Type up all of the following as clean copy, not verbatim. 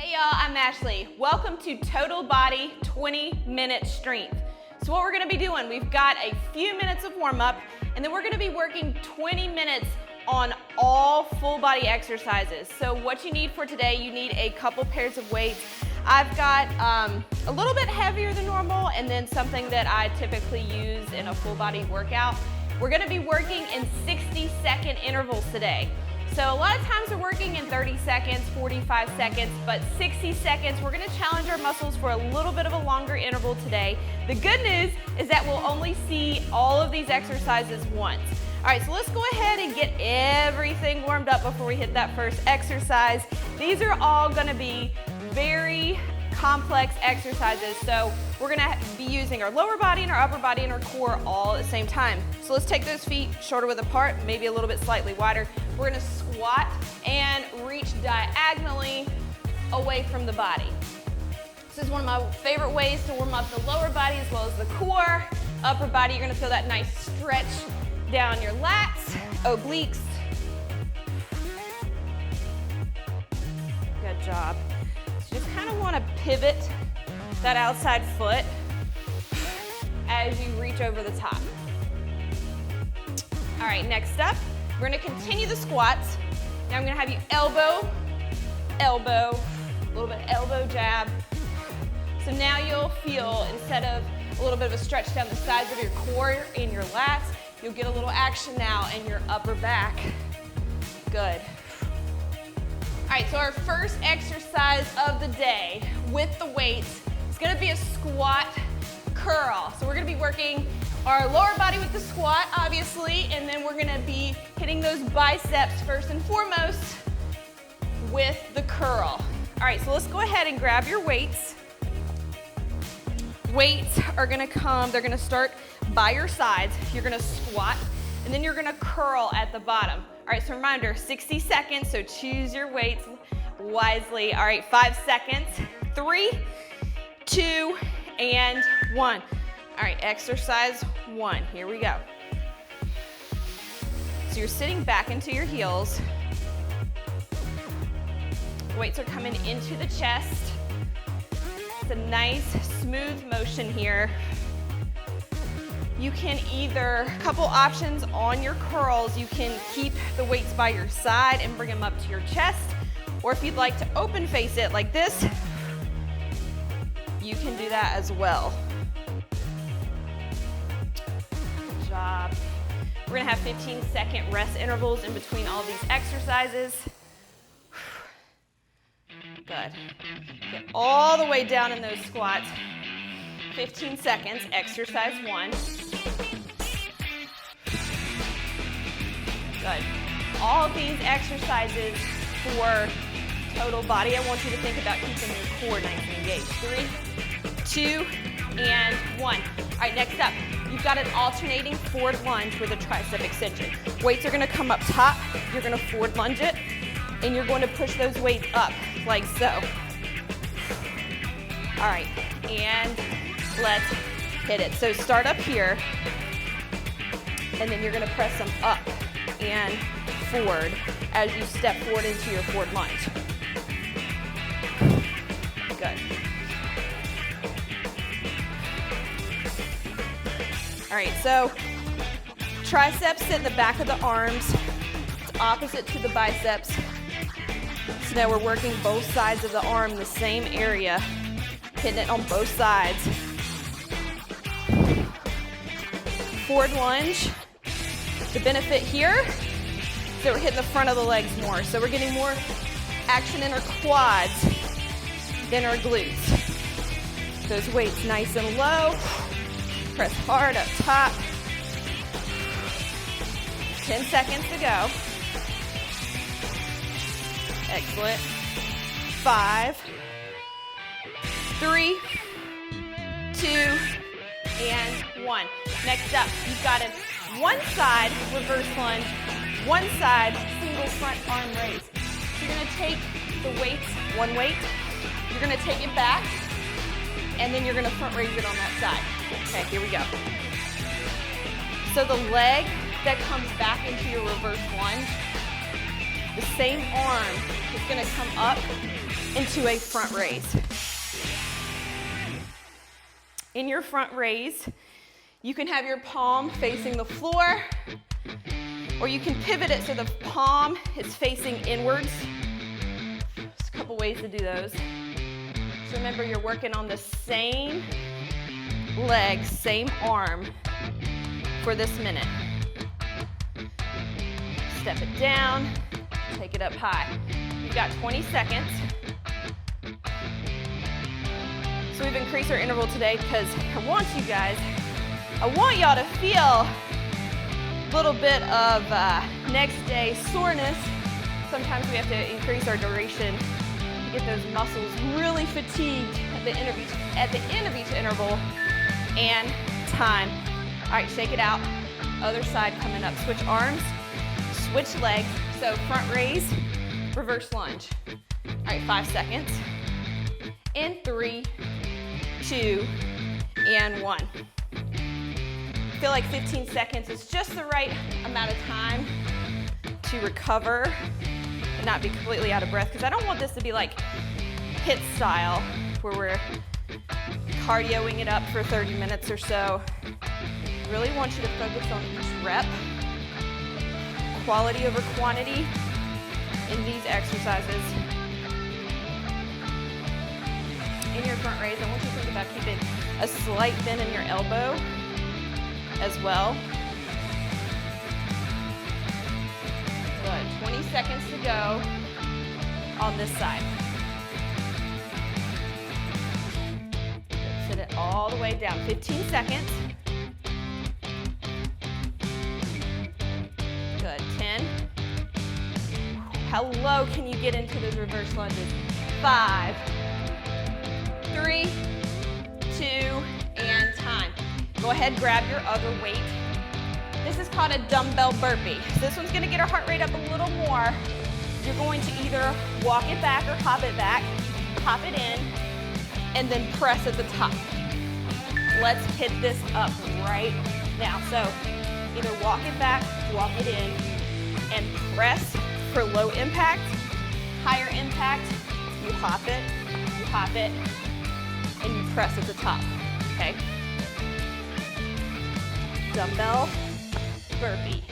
Hey y'all, I'm Ashley. Welcome to Total Body 20-minute strength. So what we're gonna be doing, we've got a few minutes of warm up, and then we're gonna be working 20 minutes on all full body exercises. So what you need for today, you need a couple pairs of weights. I've got a little bit heavier than normal, and then something that I typically use in a full body workout. We're gonna be working in 60-second intervals today. So a lot of times we're working in 30 seconds, 45 seconds, but 60 seconds, we're gonna challenge our muscles for a little bit of a longer interval today. The good news is that we'll only see all of these exercises once. All right, so let's go ahead and get everything warmed up before we hit that first exercise. These are all gonna be very complex exercises, so we're gonna be using our lower body and our upper body and our core all at the same time. So let's take those feet shoulder width apart, maybe a little bit slightly wider. We're gonna squat and reach diagonally away from the body. This is one of my favorite ways to warm up the lower body as well as the core. Upper body, you're gonna feel that nice stretch down your lats, obliques. Good job. So you just kind of want to pivot that outside foot as you reach over the top. All right, next up, we're going to continue the squats. Now I'm going to have you elbow, elbow, a little bit of elbow jab. So now you'll feel, instead of a little bit of a stretch down the sides of your core in your lats, you'll get a little action now in your upper back. Good. All right, so our first exercise of the day with the weights is gonna be a squat curl. So we're gonna be working our lower body with the squat, obviously, and then we're gonna be hitting those biceps first and foremost with the curl. All right, so let's go ahead and grab your weights. Weights are gonna come, they're gonna start by your sides. You're gonna squat, and then you're gonna curl at the bottom. All right, so reminder, 60 seconds, so choose your weights wisely. All right, 5 seconds. 3, 2, and 1. All right, exercise 1, here we go. So you're sitting back into your heels. Weights are coming into the chest. It's a nice, smooth motion here. You can either, a couple options on your curls, you can keep the weights by your side and bring them up to your chest, or if you'd like to open face it like this, you can do that as well. Good job. We're gonna have 15-second rest intervals in between all these exercises. Good. Get all the way down in those squats. 15 seconds, exercise 1. Good. All of these exercises for total body, I want you to think about keeping your core nice and engaged. 3, 2, and 1. All right, next up, you've got an alternating forward lunge with a tricep extension. Weights are gonna come up top, you're gonna forward lunge it, and you're going to push those weights up, like so. All right, and let's hit it. So start up here, and then you're gonna press them up and forward as you step forward into your forward lunge. Good. All right, so triceps sit in the back of the arms. It's opposite to the biceps. So now we're working both sides of the arm, the same area, hitting it on both sides. Forward lunge. The benefit here is that we're hitting the front of the legs more. So we're getting more action in our quads than our glutes. Those weights nice and low. Press hard up top. 10 seconds to go. Excellent. 5, 3, 2, and 1. Next up, you've got a one side reverse lunge, one side single front arm raise. So you're gonna take the weights, one weight, you're gonna take it back, and then you're gonna front raise it on that side. Okay, here we go. So the leg that comes back into your reverse lunge the same arm is gonna come up into a front raise. In your front raise, you can have your palm facing the floor, or you can pivot it so the palm is facing inwards. There's a couple ways to do those. So remember, you're working on the same leg, same arm for this minute. Step it down, take it up high. You've got 20 seconds. So we've increased our interval today because I want y'all to feel a little bit of next day soreness. Sometimes we have to increase our duration to get those muscles really fatigued at the end of each interval and time. All right, shake it out. Other side coming up. Switch arms, switch legs. So front raise, reverse lunge. All right, 5 seconds. In 3, 2, and 1. I feel like 15 seconds is just the right amount of time to recover and not be completely out of breath, because I don't want this to be like HIIT style where we're cardioing it up for 30 minutes or so. I really want you to focus on each rep, quality over quantity in these exercises. In your front raise, I want you to think about keeping a slight bend in your elbow as well. Good. 20 seconds to go on this side. Sit it all the way down. 15 seconds. Good. 10. How low can you get into those reverse lunges? 5, 3, 2, and time. Go ahead, grab your other weight. This is called a dumbbell burpee. So this one's gonna get our heart rate up a little more. You're going to either walk it back or hop it back, hop it in, and then press at the top. Let's hit this up right now. So either walk it back, walk it in, and press for low impact. Higher impact, you hop it, and you press at the top, okay? Dumbbell burpee.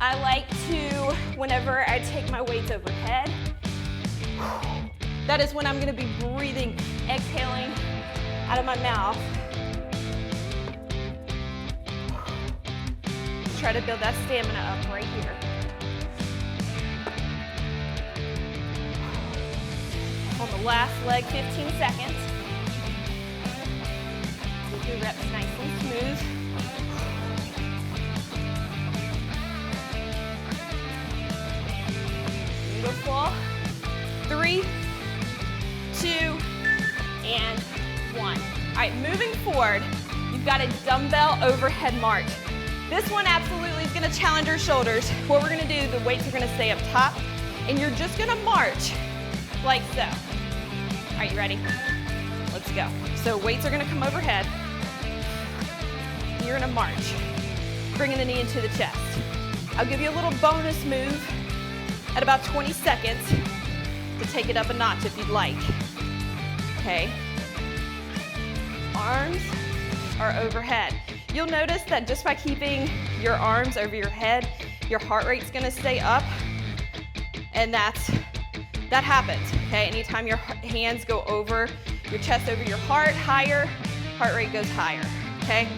I like to, whenever I take my weights overhead, that is when I'm gonna be breathing, exhaling out of my mouth. Try to build that stamina up right here. On the last leg, 15 seconds. Keep your reps nice and smooth. Beautiful. 3, 2, and 1. All right, moving forward, you've got a dumbbell overhead march. This one absolutely is gonna challenge your shoulders. What we're gonna do, the weights are gonna stay up top, and you're just gonna march like so. All right, you ready? Let's go. So weights are gonna come overhead. You're gonna march, bringing the knee into the chest. I'll give you a little bonus move at about 20 seconds to take it up a notch if you'd like. Okay. Arms are overhead. You'll notice that just by keeping your arms over your head, your heart rate's gonna stay up, and that happens, okay? Anytime your hands go over your chest, over your heart, higher, heart rate goes higher, okay?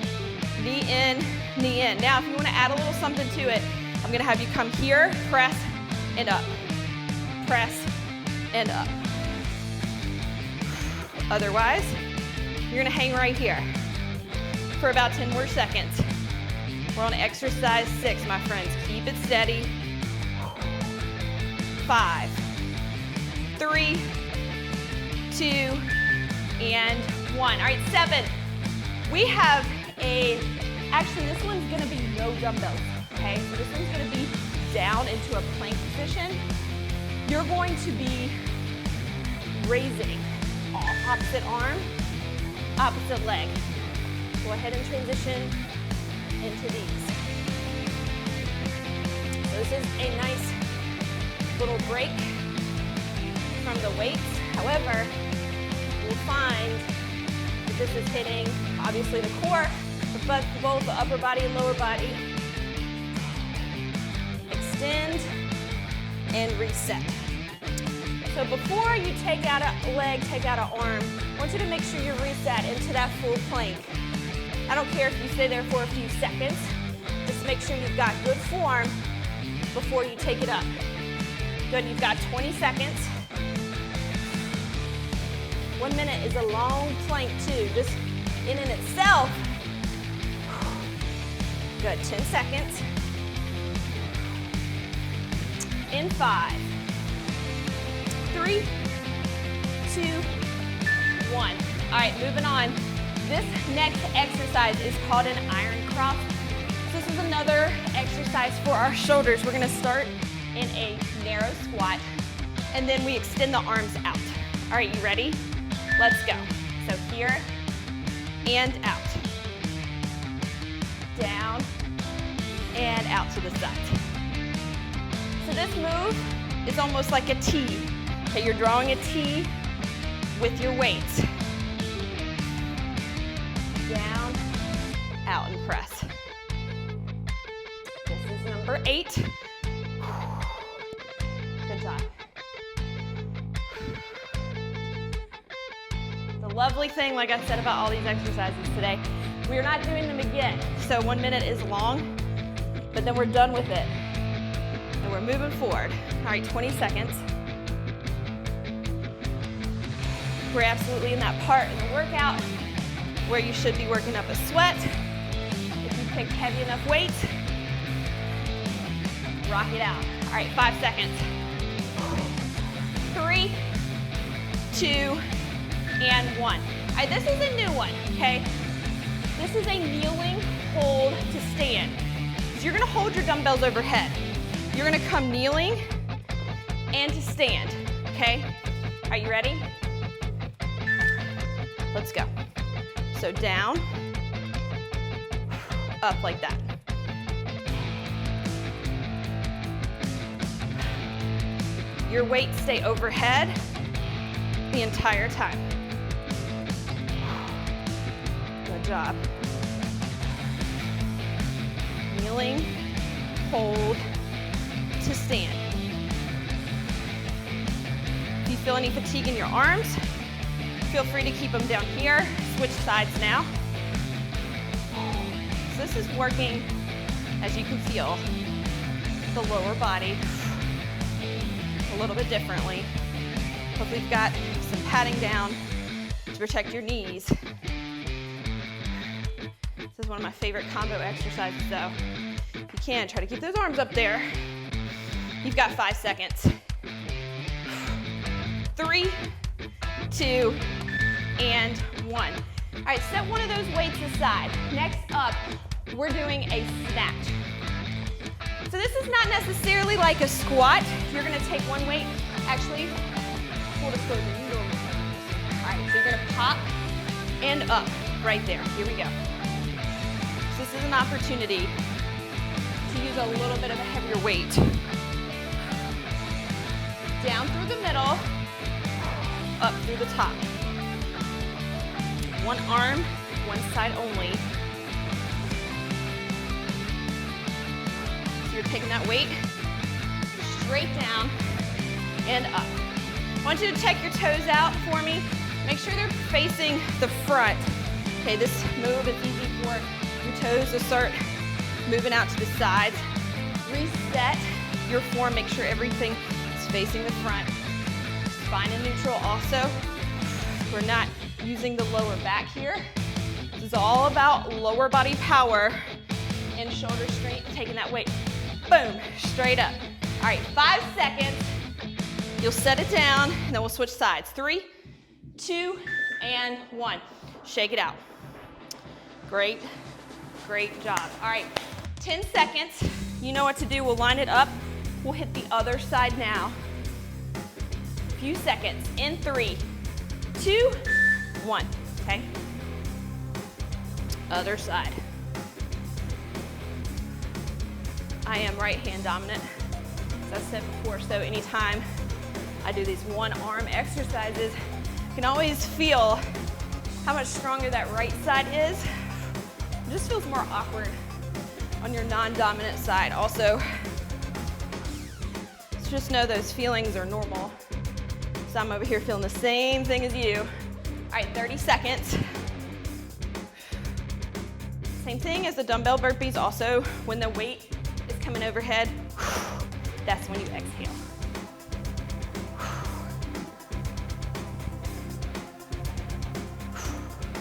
Knee in, knee in. Now, if you wanna add a little something to it, I'm gonna have you come here, press, and up. Press, and up. Otherwise, you're gonna hang right here for about 10 more seconds. We're on exercise 6, my friends. Keep it steady. 5, 3, 2, and 1. All right, 7. We have actually this one's gonna be no dumbbells, okay? So this one's gonna be down into a plank position. You're going to be raising opposite arm, opposite leg. Go ahead and transition into these. is a nice little break from the weights. However, you'll find that this is hitting, obviously, the core, but both the upper body and lower body. Extend and reset. So before you take out a leg, take out an arm, I want you to make sure you reset into that full plank. I don't care if you stay there for a few seconds. Just make sure you've got good form before you take it up. Good, you've got 20 seconds. 1 minute is a long plank too, just in and itself. Good, 10 seconds. In 5, 3, 2, 1. All right, moving on. This next exercise is called an iron cross. This is another exercise for our shoulders. We're gonna start in a narrow squat, and then we extend the arms out. All right, you ready? Let's go. So here and out. Down and out to the side. So this move is almost like a T. Okay, you're drawing a T with your weights. Down, out, and press. This is number 8. Good job. The lovely thing, like I said about all these exercises today, we are not doing them again. So 1 minute is long, but then we're done with it. And we're moving forward. All right, 20 seconds. We're absolutely in that part in the workout where you should be working up a sweat. If you pick heavy enough weight, rock it out. All right, 5 seconds. 3, 2, and 1. All right, this is a new one, okay? This is a kneeling hold to stand. So you're gonna hold your dumbbells overhead. You're gonna come kneeling and to stand, okay? Are you ready? Let's go. So down, up like that. Your weights stay overhead the entire time. Good job. Kneeling, hold, to stand. If you feel any fatigue in your arms, feel free to keep them down here. Switch sides now. So this is working, as you can feel, the lower body a little bit differently. Hopefully you've got some padding down to protect your knees. This is one of my favorite combo exercises though. If you can, try to keep those arms up there. You've got 5 seconds. 3, 2, and 1. All right, set one of those weights aside. Next up, we're doing a snatch. So this is not necessarily like a squat. You're gonna take one weight. Actually, full disclosure, you know what I'm doing. All right, so you're gonna pop and up right there. Here we go. So this is an opportunity to use a little bit of a heavier weight. Down through the middle, up through the top. One arm, one side only. So you're taking that weight straight down and up. I want you to check your toes out for me. Make sure they're facing the front. Okay, this move is easy for your toes to start moving out to the sides. Reset your form, make sure everything is facing the front. Spine in neutral also. We're not using the lower back here. This is all about lower body power and shoulder strength, taking that weight, boom, straight up. All right, 5 seconds. You'll set it down, and then we'll switch sides. 3, 2, and 1. Shake it out. Great, great job. All right, 10 seconds. You know what to do. We'll line it up. We'll hit the other side now. Few seconds. In 3, 2, 1. Okay? Other side. I am right hand dominant. as I said before, so anytime I do these one arm exercises, you can always feel how much stronger that right side is. It just feels more awkward on your non-dominant side. Also, just know those feelings are normal. So I'm over here feeling the same thing as you. All right, 30 seconds. Same thing as the dumbbell burpees. Also, when the weight is coming overhead, that's when you exhale.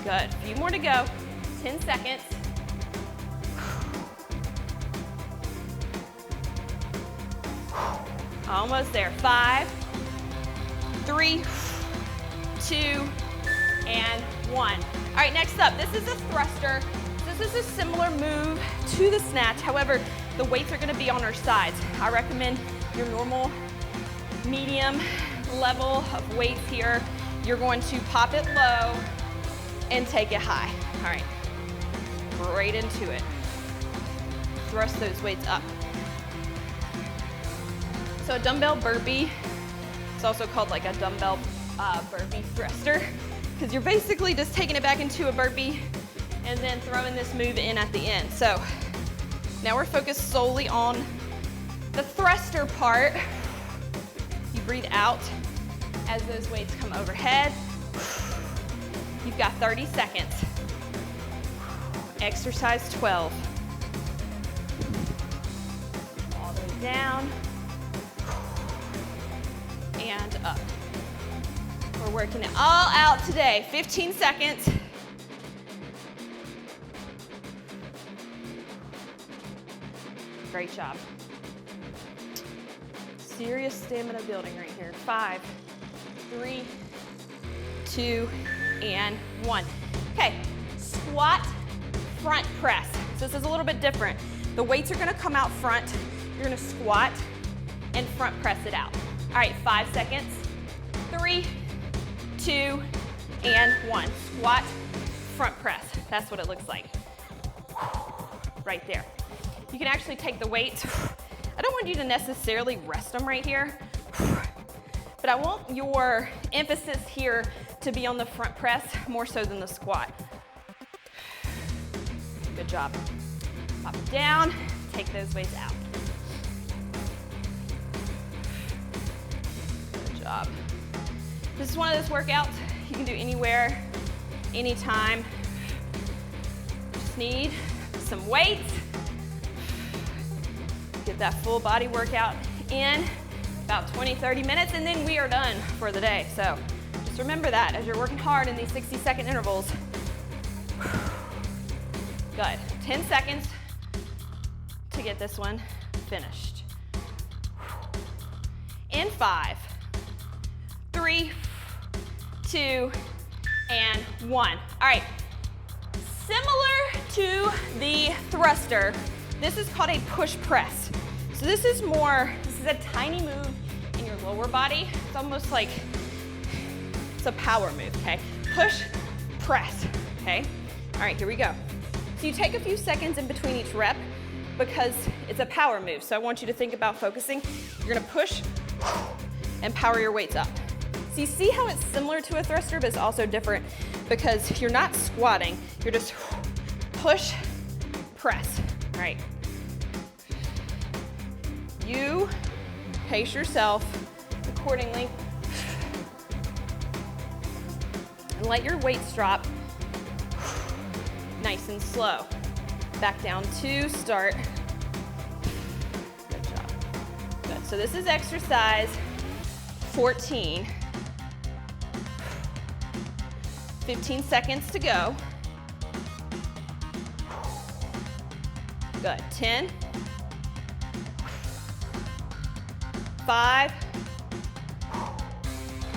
Good, a few more to go. 10 seconds. Almost there. 5, 3, 2, and 1. All right, next up, this is a thruster. This is a similar move to the snatch. However, the weights are gonna be on our sides. I recommend your normal medium level of weights here. You're going to pop it low and take it high. All right, right into it. Thrust those weights up. So a dumbbell burpee, it's also called like a dumbbell burpee thruster, because you're basically just taking it back into a burpee and then throwing this move in at the end. So now we're focused solely on the thruster part. You breathe out as those weights come overhead. You've got 30 seconds. Exercise 12. All the way down and up. We're working it all out today. 15 seconds. Great job. Serious stamina building right here. 5, 3, 2, and 1. Okay, squat, front press. So this is a little bit different. The weights are gonna come out front. You're gonna squat and front press it out. All right, 5 seconds. 3, 2, and 1. Squat, front press. That's what it looks like. Right there. You can actually take the weights. I don't want you to necessarily rest them right here, but I want your emphasis here to be on the front press more so than the squat. Good job. Pop it down, take those weights out. Good job. This is one of those workouts you can do anywhere, anytime. Just need some weights. Get that full body workout in about 20, 30 minutes, and then we are done for the day. So just remember that as you're working hard in these 60-second intervals. Good. 10 seconds to get this one finished. In 5, 3, 2, and 1. All right. Similar to the thruster, this is called a push press. So this is a tiny move in your lower body. It's almost like, it's a power move, okay? Push, press, okay? All right, here we go. So you take a few seconds in between each rep because it's a power move. So I want you to think about focusing. You're gonna push and power your weights up. So you see how it's similar to a thruster, but it's also different because you're not squatting. You're just push, press, all right? You pace yourself accordingly and let your weights drop nice and slow. Back down to start. Good job. Good. So this is exercise 14. 15 seconds to go. Good. 10. 5.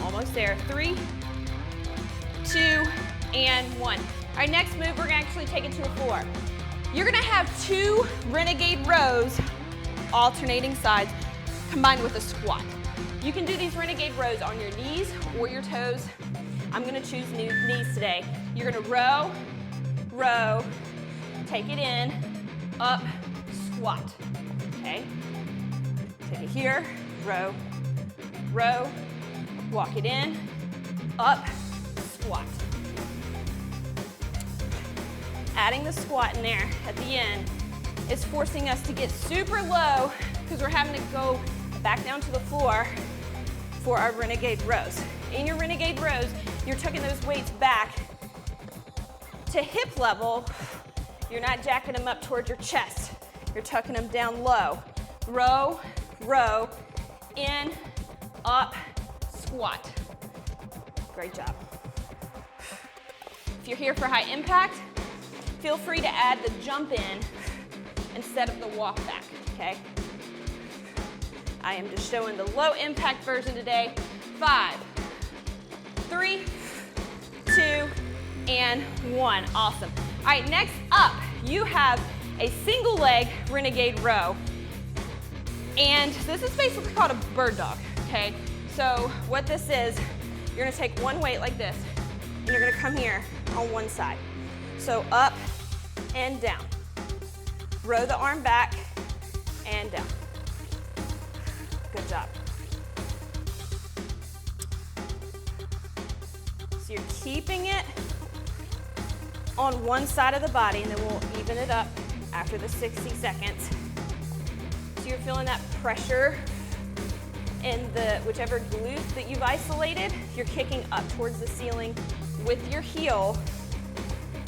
Almost there. 3, 2, and 1. All right, next move, we're gonna actually take it to a floor. You're gonna have 2 renegade rows, alternating sides, combined with a squat. You can do these renegade rows on your knees or your toes. I'm gonna choose knees today. You're gonna row, row, take it in, up, squat, okay? Take it here, row, row, walk it in, up, squat. Adding the squat in there at the end is forcing us to get super low because we're having to go back down to the floor for our renegade rows. In your renegade rows, you're tucking those weights back to hip level. You're not jacking them up towards your chest. You're tucking them down low. Row, row, in, up, squat. Great job. If you're here for high impact, feel free to add the jump in instead of the walk back, okay? I am just showing the low impact version today. 5, 3, 2, and 1. Awesome. All right, next up, you have a single leg renegade row. And this is basically called a bird dog, okay? So what this is, you're gonna take one weight like this, and you're gonna come here on one side. So up and down. Row the arm back and down. Good job. So you're keeping it on one side of the body, and then we'll even it up after the 60 seconds. So you're feeling that pressure in the whichever glute that you've isolated. You're kicking up towards the ceiling with your heel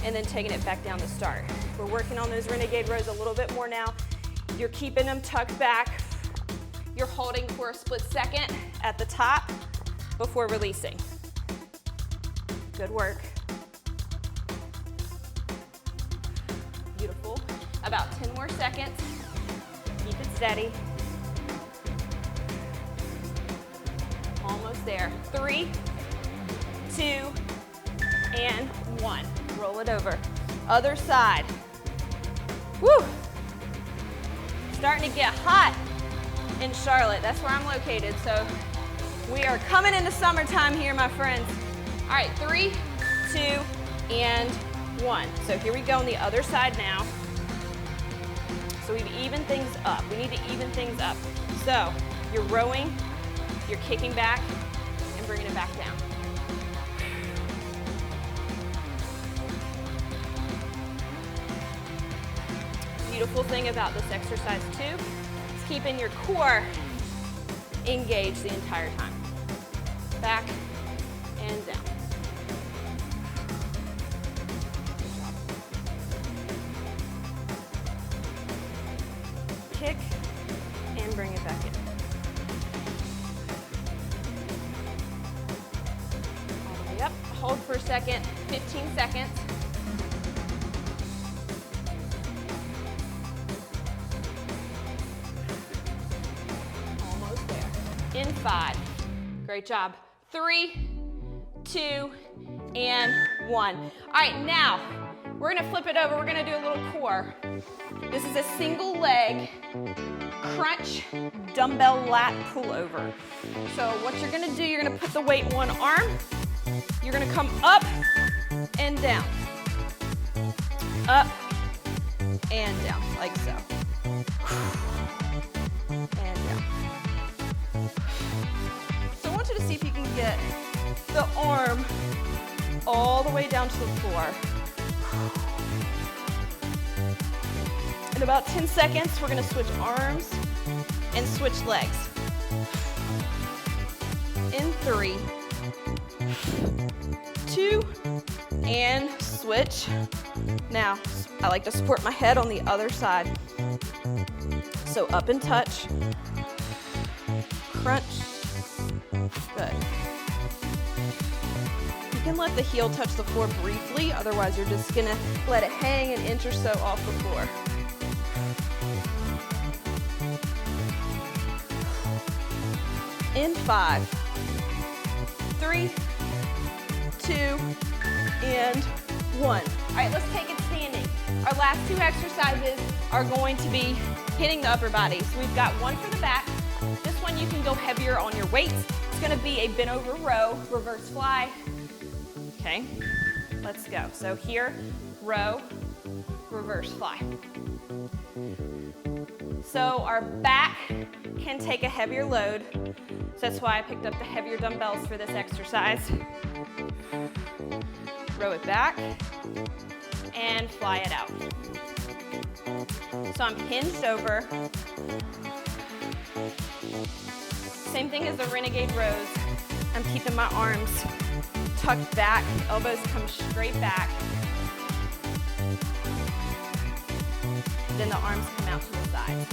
and then taking it back down to start. We're working on those renegade rows a little bit more now. You're keeping them tucked back. You're holding for a split second at the top before releasing. Good work. Beautiful. About 10 more seconds. Keep it steady. Almost there. 3, 2, and 1. Roll it over. Other side. Woo! Starting to get hot in Charlotte. That's where I'm located. So we are coming into summertime here, my friends. All right, 3, 2, and 1. So here we go on the other side now. So we've evened things up. We need to even things up. So you're rowing, you're kicking back, and bringing it back down. Beautiful thing about this exercise too is keeping your core engaged the entire time. Back and down. Kick and bring it back in. All the way up. Hold for a second, 15 seconds. Almost there. In 5. Great job. 3, 2, and 1. All right, now we're gonna flip it over. We're gonna do a little core. This is a single leg crunch dumbbell lat pullover. So what you're gonna do, you're gonna put the weight in one arm. You're gonna come up and down. Up and down, like so. And down. So I want you to see if you can get the arm all the way down to the floor. In about 10 seconds, we're gonna switch arms and switch legs. In 3, 2, and switch. Now, I like to support my head on the other side. So up and touch, crunch, good. You can let the heel touch the floor briefly, otherwise you're just gonna let it hang an inch or so off the floor. In 5, 3, 2, and 1. All right, let's take it standing. Our last 2 exercises are going to be hitting the upper body. So we've got one for the back. This one you can go heavier on your weights. It's gonna be a bent over row, reverse fly. Okay, let's go. So here, row, reverse fly. So our back can take a heavier load. So that's why I picked up the heavier dumbbells for this exercise. Row it back and fly it out. So I'm hinged over. Same thing as the renegade rows. I'm keeping my arms tucked back, elbows come straight back. Then the arms come out to the side.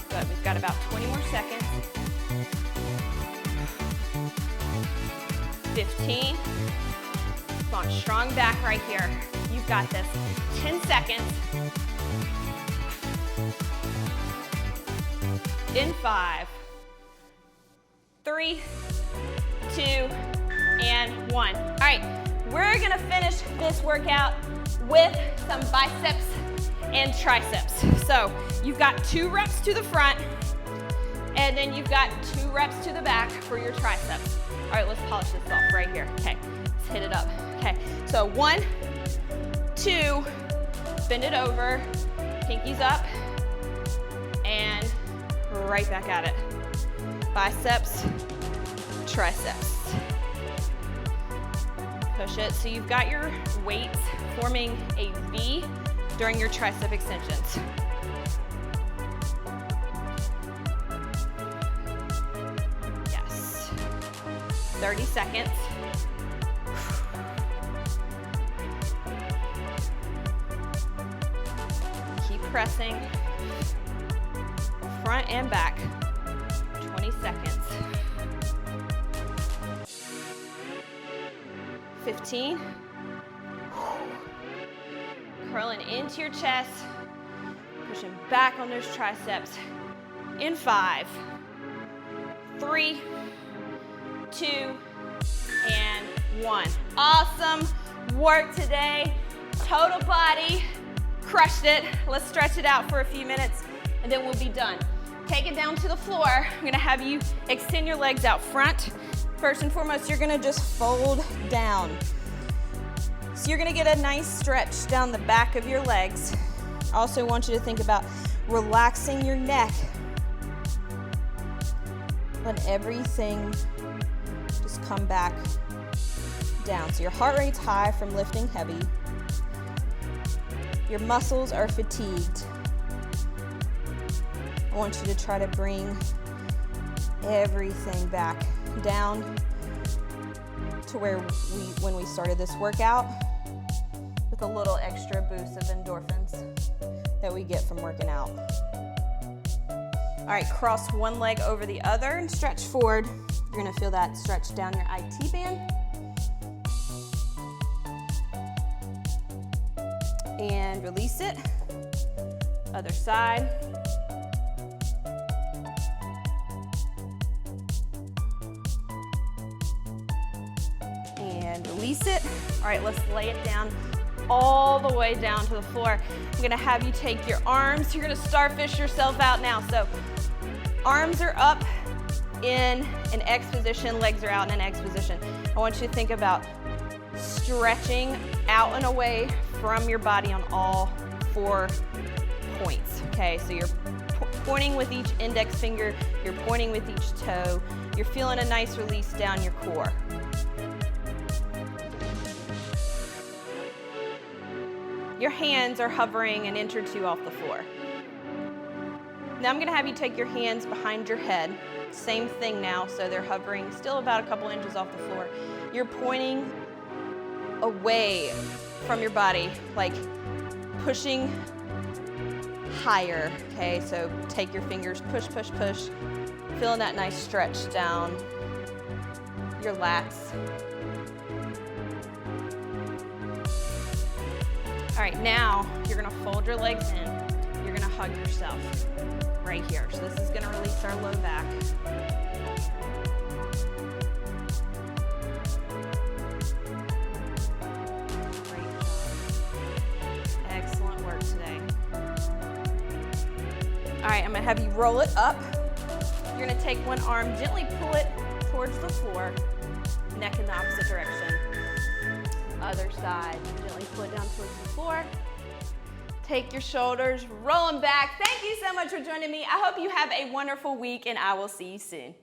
Good, we've got about 20 more seconds. 15. Come on, strong back right here. You've got this. 10 seconds. In 5, 3, 2, and 1. All right, we're gonna finish this workout with some biceps and triceps. So you've got 2 reps to the front, and then you've got 2 reps to the back for your triceps. All right, let's polish this off right here. Okay, let's hit it up. Okay, so 1, 2, bend it over, pinkies up, and right back at it. Biceps, triceps. Push it. So you've got your weights forming a V during your tricep extensions. Yes. 30 seconds. Keep pressing. Front and back. 20 seconds. 15. Curling into your chest. Pushing back on those triceps. In 5, 3, 2, and 1. Awesome work today. Total body. Crushed it. Let's stretch it out for a few minutes and then we'll be done. Take it down to the floor. I'm gonna have you extend your legs out front. First and foremost, you're gonna just fold down. So you're gonna get a nice stretch down the back of your legs. I also want you to think about relaxing your neck. Let everything just come back down. So your heart rate's high from lifting heavy. Your muscles are fatigued. I want you to try to bring everything back down to where when we started this workout, with a little extra boost of endorphins that we get from working out. All right, cross one leg over the other and stretch forward. You're gonna feel that stretch down your IT band. And release it. Other side. And release it. All right, let's lay it down all the way down to the floor. I'm gonna have you take your arms. You're gonna starfish yourself out now. So arms are up in an X position, legs are out in an X position. I want you to think about stretching out and away from your body on all 4 points. Okay, so you're pointing with each index finger, you're pointing with each toe, you're feeling a nice release down your core. Your hands are hovering an inch or 2 off the floor. Now I'm gonna have you take your hands behind your head. Same thing now, so they're hovering still about a couple inches off the floor. You're pointing away from your body, like pushing higher, okay? So take your fingers, push, push, push. Feeling that nice stretch down your lats. All right, now you're gonna fold your legs in. You're gonna hug yourself right here. So this is gonna release our low back. Great job. Excellent work today. All right, I'm gonna have you roll it up. You're gonna take one arm, gently pull it towards the floor, neck in the opposite direction. Other side, gently pull it down towards the floor. Take your shoulders, roll them back. Thank you so much for joining me. I hope you have a wonderful week, and I will see you soon.